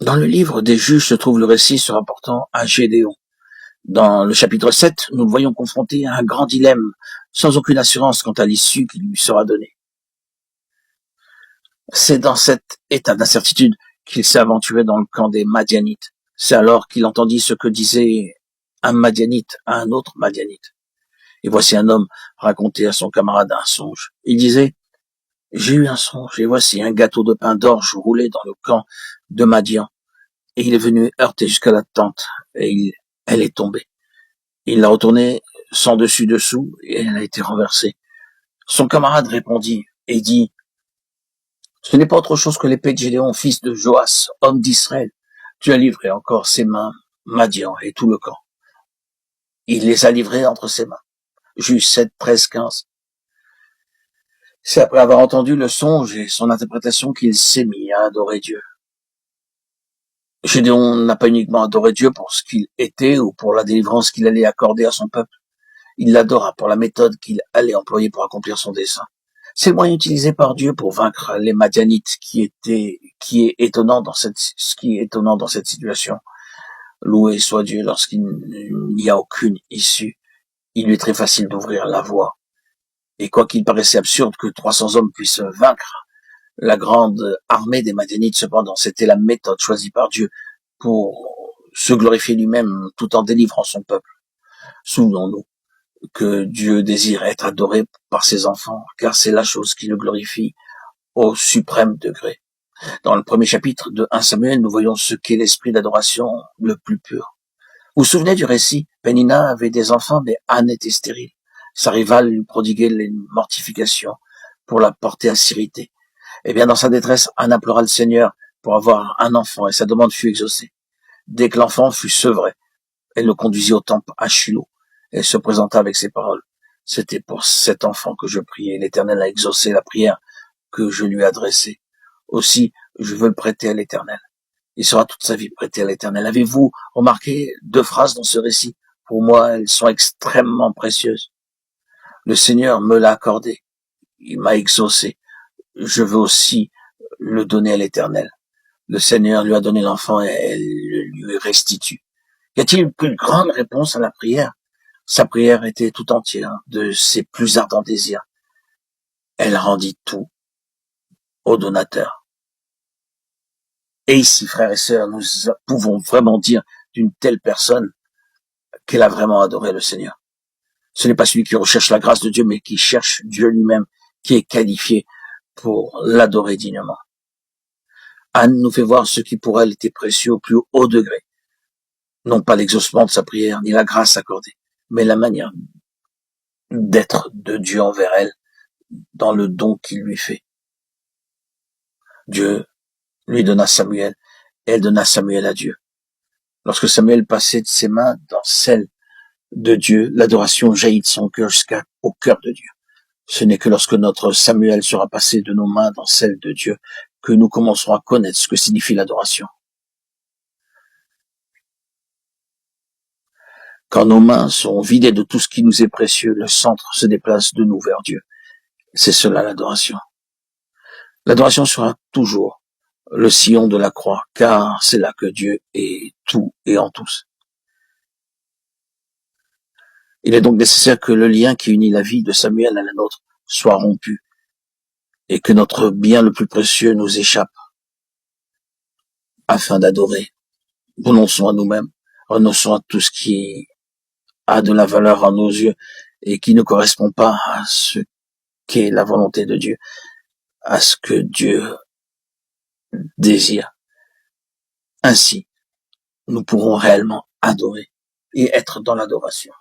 Dans le livre des Juges se trouve le récit se rapportant à Gédéon. Dans le chapitre 7, nous le voyons confronté à un grand dilemme, sans aucune assurance quant à l'issue qui lui sera donnée. C'est dans cet état d'incertitude qu'il s'est aventuré dans le camp des Madianites. C'est alors qu'il entendit ce que disait un Madianite à un autre Madianite. Et voici un homme raconter à son camarade un songe. Il disait: j'ai eu un songe, et voici un gâteau de pain d'orge roulé dans le camp de Madian. Et il est venu heurter jusqu'à la tente, et elle est tombée. Il l'a retournée sans dessus-dessous, et elle a été renversée. Son camarade répondit et dit: ce n'est pas autre chose que l'épée de Gédéon, fils de Joas, homme d'Israël. Tu as livré encore ses mains, Madian et tout le camp. Il les a livrés entre ses mains. Juge 7, 13, 15. C'est après avoir entendu le songe et son interprétation qu'il s'est mis à adorer Dieu. Gédéon n'a pas uniquement adoré Dieu pour ce qu'il était ou pour la délivrance qu'il allait accorder à son peuple. Il l'adora pour la méthode qu'il allait employer pour accomplir son dessein. C'est le moyen utilisé par Dieu pour vaincre les Madianites ce qui est étonnant dans cette situation. Loué soit Dieu lorsqu'il n'y a aucune issue. Il lui est très facile d'ouvrir la voie. Et quoi qu'il paraissait absurde que 300 hommes puissent vaincre la grande armée des Madianites, cependant, c'était la méthode choisie par Dieu pour se glorifier lui-même tout en délivrant son peuple. Souvenons-nous que Dieu désire être adoré par ses enfants, car c'est la chose qui le glorifie au suprême degré. Dans le premier chapitre de 1 Samuel, nous voyons ce qu'est l'esprit d'adoration le plus pur. Vous vous souvenez du récit? Pénina avait des enfants, mais Anne était stérile. Sa rivale lui prodiguait les mortifications pour la porter à s'irriter. Eh bien, dans sa détresse, Anne implora le Seigneur pour avoir un enfant, et sa demande fut exaucée. Dès que l'enfant fut sevré, elle le conduisit au temple à Shiloh. Elle se présenta avec ces paroles: c'était pour cet enfant que je priais. L'Éternel a exaucé la prière que je lui ai adressée. Aussi, je veux le prêter à l'Éternel. Il sera toute sa vie prêté à l'Éternel. Avez-vous remarqué 2 phrases dans ce récit? Pour moi, elles sont extrêmement précieuses. Le Seigneur me l'a accordé. Il m'a exaucé. Je veux aussi le donner à l'Éternel. Le Seigneur lui a donné l'enfant et elle lui restitue. Y a-t-il une plus grande réponse à la prière? Sa prière était tout entière de ses plus ardents désirs. Elle rendit tout au donateur. Et ici, frères et sœurs, nous pouvons vraiment dire d'une telle personne qu'elle a vraiment adoré le Seigneur. Ce n'est pas celui qui recherche la grâce de Dieu, mais qui cherche Dieu lui-même, qui est qualifié pour l'adorer dignement. Anne nous fait voir ce qui pour elle était précieux au plus haut degré. Non pas l'exaucement de sa prière, ni la grâce accordée, mais la manière d'être de Dieu envers elle, dans le don qu'il lui fait. Dieu lui donna Samuel, et elle donna Samuel à Dieu. Lorsque Samuel passait de ses mains dans celles de Dieu, l'adoration jaillit de son cœur jusqu'au cœur de Dieu. Ce n'est que lorsque notre Samuel sera passé de nos mains dans celles de Dieu que nous commencerons à connaître ce que signifie l'adoration. Quand nos mains sont vidées de tout ce qui nous est précieux, le centre se déplace de nous vers Dieu. C'est cela l'adoration. L'adoration sera toujours le sillon de la croix, car c'est là que Dieu est tout et en tous. Il est donc nécessaire que le lien qui unit la vie de Samuel à la nôtre soit rompu et que notre bien le plus précieux nous échappe afin d'adorer. Renonçons à nous-mêmes, renonçons à tout ce qui a de la valeur à nos yeux et qui ne correspond pas à ce qu'est la volonté de Dieu, à ce que Dieu désire. Ainsi, nous pourrons réellement adorer et être dans l'adoration.